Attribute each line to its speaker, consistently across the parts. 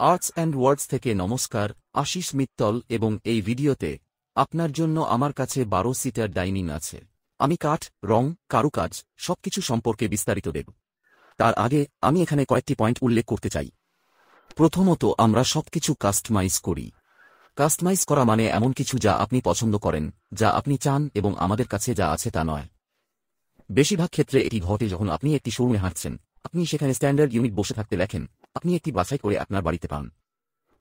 Speaker 1: Arts and ওয়ার্ডস থেকে নমস্কার, আশিস মিত্তল, এবং এই ভিডিওতে আপনার জন্য আমার কাছে 12 সিটার ডাইনিং আছে। আমি কাঠ, রং, কারুকাজ সবকিছু সম্পর্কে বিস্তারিত দেব। তার আগে আমি এখানে কয়েকটি পয়েন্ট উল্লেখ করতে চাই। প্রথমত, আমরা সবকিছু কাস্টমাইজ করি। কাস্টমাইজ করা মানে এমন কিছু যা আপনি পছন্দ করেন, যা আপনি চান, এবং আমাদের কাছে যা আছে তা নয়। বেশিরভাগ ক্ষেত্রে এটি ঘটে যখন আপনি একটি শোরুমে হাঁটছেন, আপনি সেখানে স্ট্যান্ডার্ড ইউনিট বসে থাকতে দেখেন, আপনি একটি বাছাই করে আপনার বাড়িতে পান।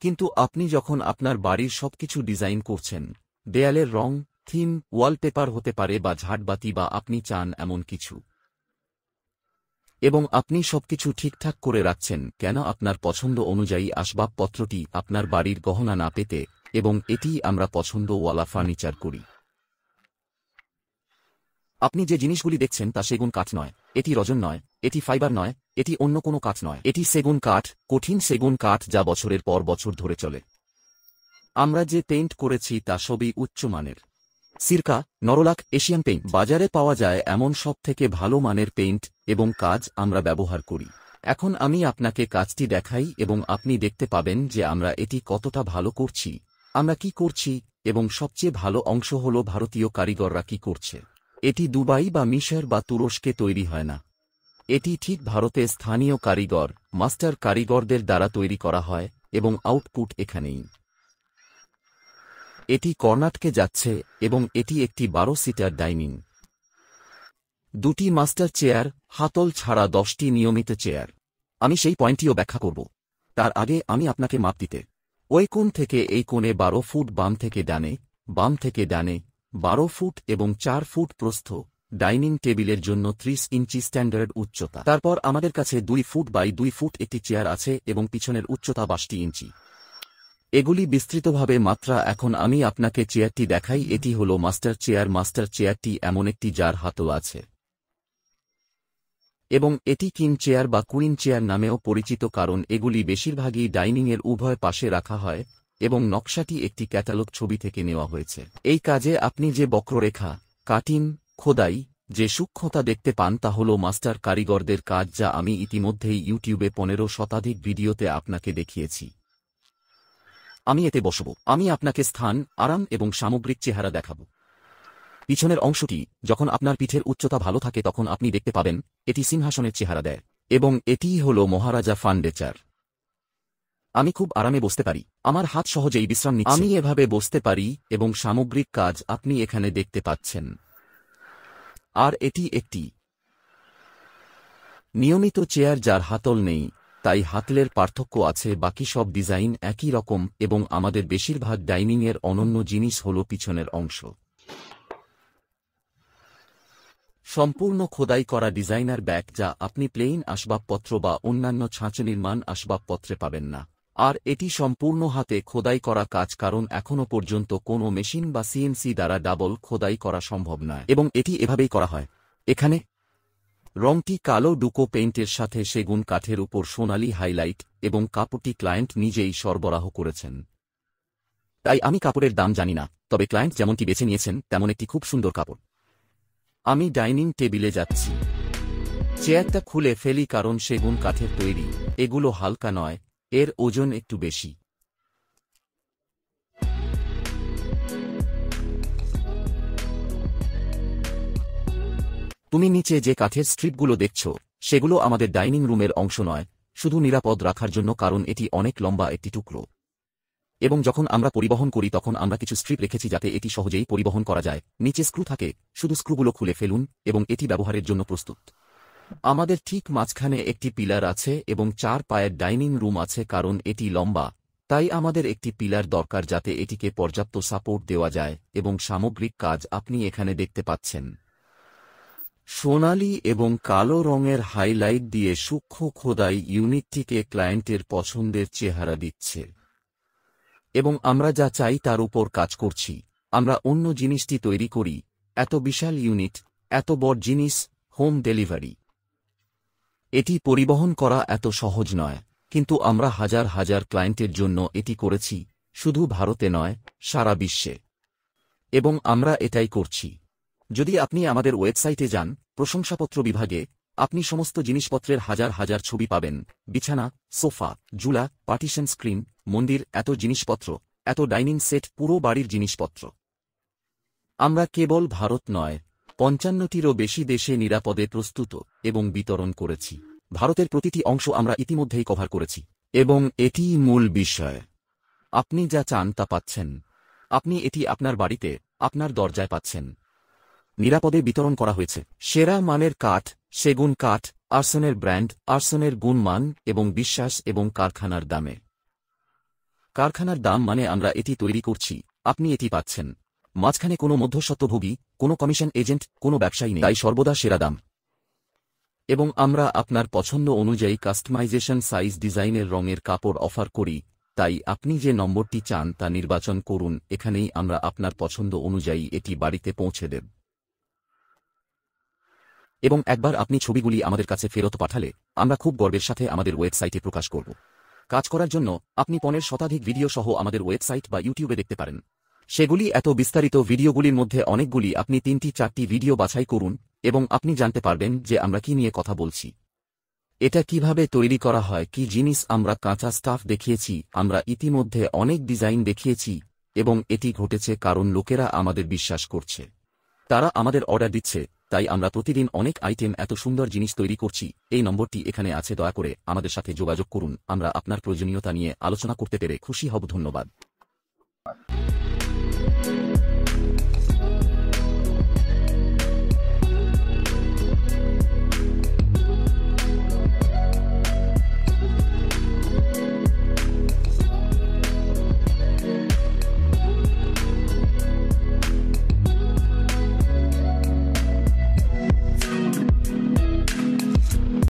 Speaker 1: কিন্তু আপনি যখন আপনার বাড়ির সবকিছু ডিজাইন করছেন, দেয়ালের রং, থিম, ওয়ালপেপার হতে পারে বা ঝাড়বাতি, বা আপনি চান এমন কিছু, এবং আপনি সবকিছু ঠিকঠাক করে রাখছেন কেন আপনার পছন্দ অনুযায়ী আসবাবপত্রটি আপনার বাড়ির গহনা না পেতে, এবং এটি আমরা পছন্দওয়ালা ফার্নিচার করি। আপনি যে জিনিসগুলি দেখছেন তা সেগুন কাঠ নয়, এটি রজন নয়, এটি ফাইবার নয়, এটি অন্য কোনো কাঠ নয়, এটি সেগুন কাঠ, কঠিন সেগুন কাঠ যা বছরের পর বছর ধরে চলে। আমরা যে পেইন্ট করেছি তা সবই উচ্চমানের। সিরকা, নরলাক, এশিয়ান পেইন্ট বাজারে পাওয়া যায় এমন সব থেকে ভালো মানের পেইন্ট এবং কাজ আমরা ব্যবহার করি। এখন আমি আপনাকে কাজটি দেখাই এবং আপনি দেখতে পাবেন যে আমরা এটি কতটা ভালো করছি, আমরা কি করছি, এবং সবচেয়ে ভালো অংশ হল ভারতীয় কারিগররা কি করছে। এটি দুবাই বা মিশর বা তুরস্কে তৈরি হয় না, এটি ঠিক ভারতে স্থানীয় কারিগর, মাস্টার কারিগরদের দ্বারা তৈরি করা হয়, এবং আউটপুট এখানেই। এটি কর্ণাটকে যাচ্ছে, এবং এটি একটি 12 সিটার ডাইনিং। 2টি মাস্টার চেয়ার, হাতল ছাড়া 10টি নিয়মিত চেয়ার। আমি সেই পয়েন্টটিও ব্যাখ্যা করব। তার আগে আমি আপনাকে মাপ দিতে ওই কোণ থেকে এই কোণে 12 ফুট, বাম থেকে ডানে 12 ফুট এবং 4 ফুট প্রস্থ। ডাইনিং টেবিলের জন্য 30 ইঞ্চি স্ট্যান্ডার্ড উচ্চতা। তারপর আমাদের কাছে 2 ফুট বাই 2 ফুট একটি চেয়ার আছে এবং পিছনের উচ্চতা 62 ইঞ্চি। এগুলি বিস্তৃতভাবে মাত্রা। এখন আমি আপনাকে চেয়ারটি দেখাই। এটি হল মাস্টার চেয়ার। মাস্টার চেয়ারটি এমন একটি যার হাতল আছে, এবং এটি কিং চেয়ার বা কুইন চেয়ার নামেও পরিচিত, কারণ এগুলি বেশিরভাগই ডাইনিংয়ের উভয় পাশে রাখা হয়, এবং নকশাটি একটি ক্যাটালগ ছবি থেকে নেওয়া হয়েছে। এই কাজে আপনি যে বক্ররেখা, কাটিং, খোদাই, যে সূক্ষ্মতা দেখতে পান তা হল মাস্টার কারিগরদের কাজ, যা আমি ইতিমধ্যেই ইউটিউবে 15 শতাধিক ভিডিওতে আপনাকে দেখিয়েছি। আমি এতে বসব। আমি আপনাকে স্থান, আরাম এবং সামগ্রিক চেহারা দেখাব। পিছনের অংশটি, যখন আপনার পিঠের উচ্চতা ভালো থাকে তখন আপনি দেখতে পাবেন এটি সিংহাসনের চেহারা দেয়, এবং এটিই হল মহারাজা ফার্নিচার। আমি খুব আরামে বসতে পারি, আমার হাত সহজেই বিশ্রাম নিচ্ছে। আমি এভাবে বসতে পারি, এবং সামগ্রিক কাজ আপনি এখানে দেখতে পাচ্ছেন। আর এটি একটি নিয়মিত চেয়ার যার হাতল নেই, তাই হাতলের পার্থক্য আছে। বাকি সব ডিজাইন একই রকম, এবং আমাদের বেশিরভাগ ডাইনিংয়ের অনন্য জিনিস হল পিছনের অংশ। সম্পূর্ণ খোদাই করা ডিজাইনার ব্যাগ, যা আপনি প্লেইন আসবাবপত্র বা অন্যান্য ছাঁচ নির্মাণ আসবাবপত্রে পাবেন না। আর এটি সম্পূর্ণ হাতে খোদাই করা কাজ, কারণ এখনও পর্যন্ত কোনো মেশিন বা সিএনসি দ্বারা ডাবল খোদাই করা সম্ভব নয়, এবং এটি এভাবেই করা হয়। এখানে রংটি কালো ডুকো পেইন্টের সাথে সেগুন কাঠের উপর সোনালি হাইলাইট, এবং কাপড়টি ক্লায়েন্ট নিজেই সরবরাহ করেছেন। তাই আমি কাপড়ের দাম জানি না, তবে ক্লায়েন্ট যেমনটি বেছে নিয়েছেন তেমন একটি খুব সুন্দর কাপড়। আমি ডাইনিং টেবিলে যাচ্ছি। চেয়ারটা খুলে ফেলি কারণ সেগুন কাঠের তৈরি, এগুলো হালকা নয়, এর ওজন একটু বেশি। তুমি নিচে যে কাঠের স্ট্রিপগুলো দেখছ, সেগুলো আমাদের ডাইনিং রুমের অংশ নয়, শুধু নিরাপদ রাখার জন্য, কারণ এটি অনেক লম্বা একটি টুকরো, এবং যখন আমরা পরিবহন করি তখন আমরা কিছু স্ট্রিপ রেখেছি যাতে এটি সহজেই পরিবহন করা যায়। নিচে স্ক্রু থাকে, শুধু স্ক্রুগুলো খুলে ফেলুন, এবং এটি ব্যবহারের জন্য প্রস্তুত। আমাদের ঠিক মাঝখানে একটি পিলার আছে এবং 4 পায়ের ডাইনিং রুম আছে। কারণ এটি লম্বা, তাই আমাদের একটি পিলার দরকার যাতে এটিকে পর্যাপ্ত সাপোর্ট দেওয়া যায়, এবং সামগ্রিক কাজ আপনি এখানে দেখতে পাচ্ছেন। সোনালি এবং কালো রঙের হাইলাইট দিয়ে সূক্ষ্ম খোদাই ইউনিটটিকে ক্লায়েন্টের পছন্দের চেহারা দিচ্ছে, এবং আমরা যা চাই তার উপর কাজ করছি। আমরা অন্য জিনিসটি তৈরি করি, এত বিশাল ইউনিট, এত বড় জিনিস, হোম ডেলিভারি। এটি পরিবহন করা এত সহজ নয়, কিন্তু আমরা হাজার হাজার ক্লায়েন্টের জন্য এটি করেছি, শুধু ভারতে নয়, সারা বিশ্বে, এবং আমরা এটাই করছি। যদি আপনি আমাদের ওয়েবসাইটে যান, প্রশংসাপত্র বিভাগে আপনি সমস্ত জিনিসপত্রের হাজার হাজার ছবি পাবেন, বিছানা, সোফা, ঝুলা, পার্টিশন স্ক্রিন, মন্দির, এত জিনিসপত্র, এত ডাইনিং সেট, পুরো বাড়ির জিনিসপত্র। আমরা কেবল ভারত নয়, ৫৫টিরও বেশি দেশে নিরাপদে প্রস্তুত এবং বিতরণ করেছি। ভারতের প্রতিটি অংশ আমরা ইতিমধ্যেই কভার করেছি, এবং এটিই মূল বিষয়। আপনি যা চান তা পাচ্ছেন। আপনি এটি আপনার বাড়িতে, আপনার দরজায় পাচ্ছেন। নিরাপদে বিতরণ করা হয়েছে। সেরা মানের কাঠ, সেগুন কাঠ, আর্সেনের ব্র্যান্ড, আর্সেনের গুণমান এবং বিশ্বাস, এবং কারখানার দামে। কারখানার দাম মানে আমরা এটি তৈরি করছি, আপনি এটি পাচ্ছেন। মাঝখানে কোনো মধ্যস্বত্বভোগী, কোনো কমিশন এজেন্ট, কোনো ব্যবসায়ী নেই, তাই সর্বদা সেরা দাম। এবং আমরা আপনার পছন্দ অনুযায়ী কাস্টমাইজেশন, সাইজ, ডিজাইনের, রঙের কাপড় অফার করি, তাই আপনি যে নম্বরটি চান তা নির্বাচন করুন। এখানেই আমরা আপনার পছন্দ অনুযায়ী এটি বাড়িতে পৌঁছে দেব। এবং একবার আপনি ছবিগুলি আমাদের কাছে ফেরত পাঠালে আমরা খুব গর্বের সাথে আমাদের ওয়েবসাইটে প্রকাশ করব। কাজ করার জন্য আপনি ৫০ শতাধিক ভিডিও সহ আমাদের ওয়েবসাইট বা ইউটিউবে দেখতে পারেন। সেগুলি এত বিস্তারিত ভিডিওগুলির মধ্যে অনেকগুলি আপনি ৩-৪টি ভিডিও বাছাই করুন এবং আপনি জানতে পারবেন যে আমরা কি নিয়ে কথা বলছি, এটা কিভাবে তৈরি করা হয়, কি জিনিস। আমরা কাঁচা স্টাফ দেখিয়েছি, আমরা ইতিমধ্যে অনেক ডিজাইন দেখিয়েছি, এবং এটি ঘটেছে কারণ লোকেরা আমাদের বিশ্বাস করছে। তারা আমাদের অর্ডার দিচ্ছে, তাই আমরা প্রতিদিন অনেক আইটেম, এত সুন্দর জিনিস তৈরি করছি। এই নম্বরটি এখানে আছে, দয়া করে আমাদের সাথে যোগাযোগ করুন। আমরা আপনার প্রয়োজনীয়তা নিয়ে আলোচনা করতে পেরে খুশি হব। ধন্যবাদ।